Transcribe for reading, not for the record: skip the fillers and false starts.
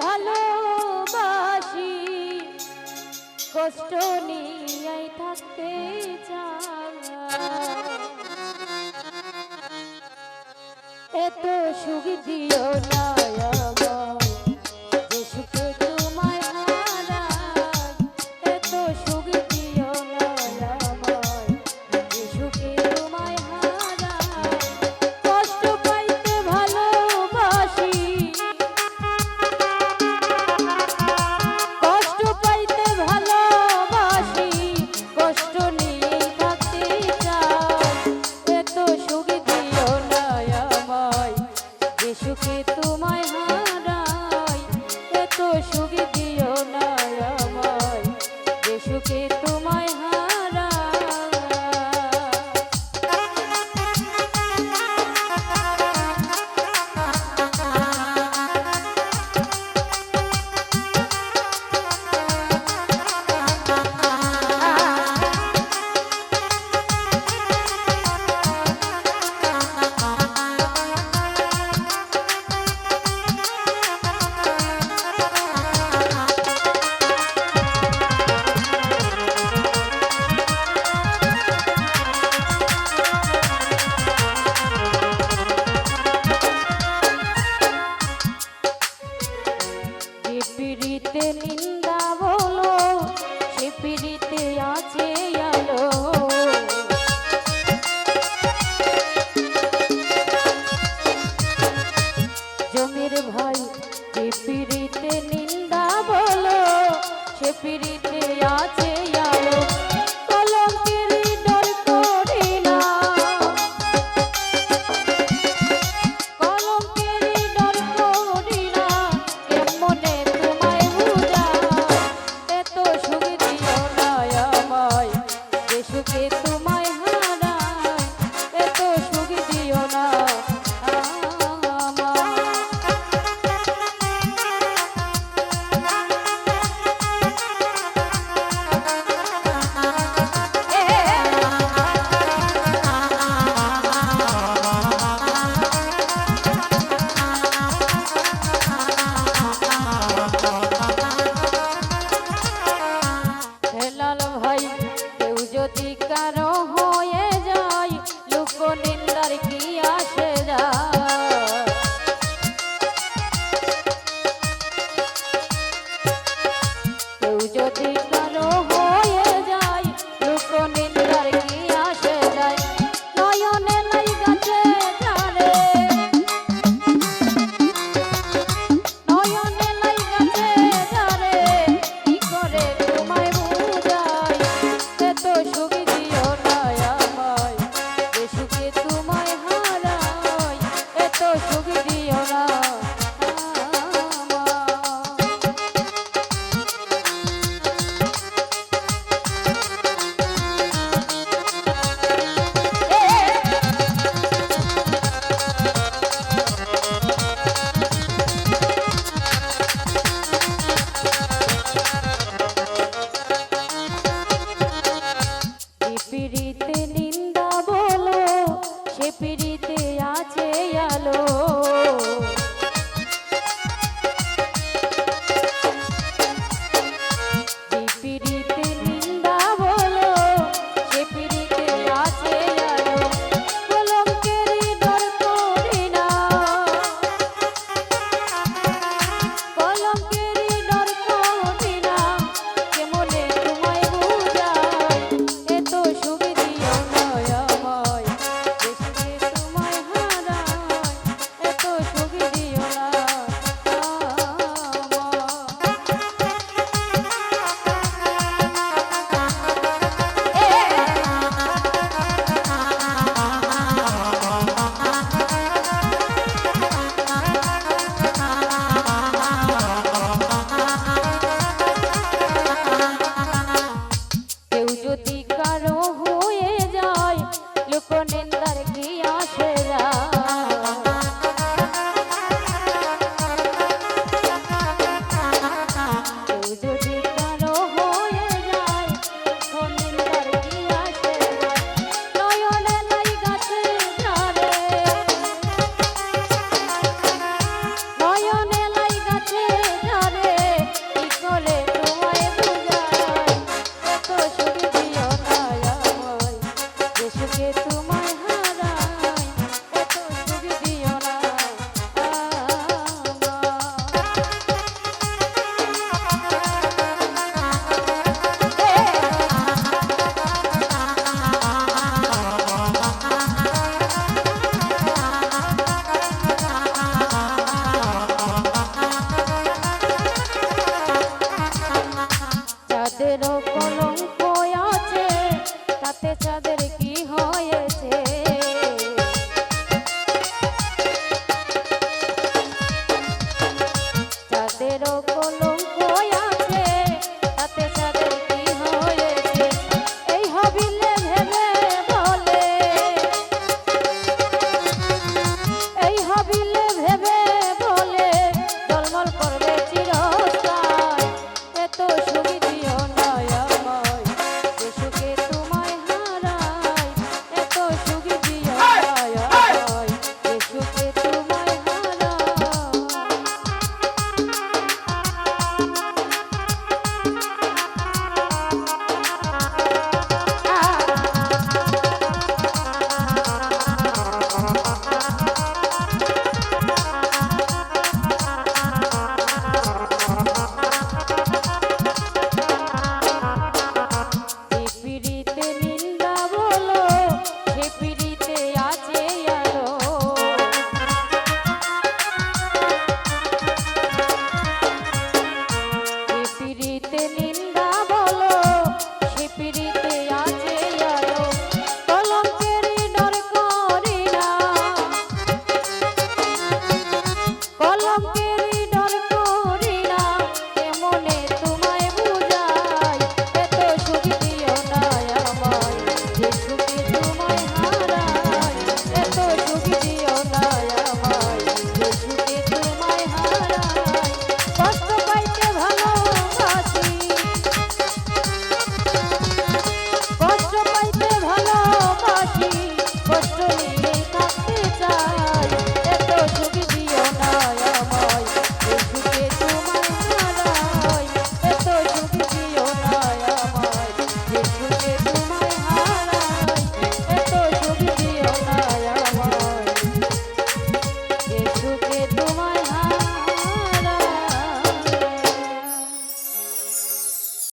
ভালোবাসি, কষ্ট নিয়ে থাকতে চাই। এত সুখ দিও না আমায়, যে সুখে তোমায় হারাই। এত সুখ দিও না আমায়, যে সুখে তোমায় হারাই। কষ্ট পাইতে ভালোবাসি, কষ্ট পাইতে ভালোবাসি, কষ্ট নিয়ে থাকতে চাই। এত সুখ দিও না আমায়, যে সুখে তোমায় হারাই। এত সুখ দিও না আমায়, যে সুখে তোমায় হারাই। পিড়িতে নিন্দা বলো, সে পিড়িতে আছে আলো। জমির ভাই যে পিড়িতে নিন্দা বলো, সে পিড়িতে আছে আলো। কলঙ্কের ডর করি না, কলঙ্কের ডর করি না, কেমনে তোমায় বুঝাই। এত সুখ দিও না আমায়, যে সুখে তোমায় হারাই। এত সুখ দিও না আমায়। কলঙ্ক আছে তাতে সাথে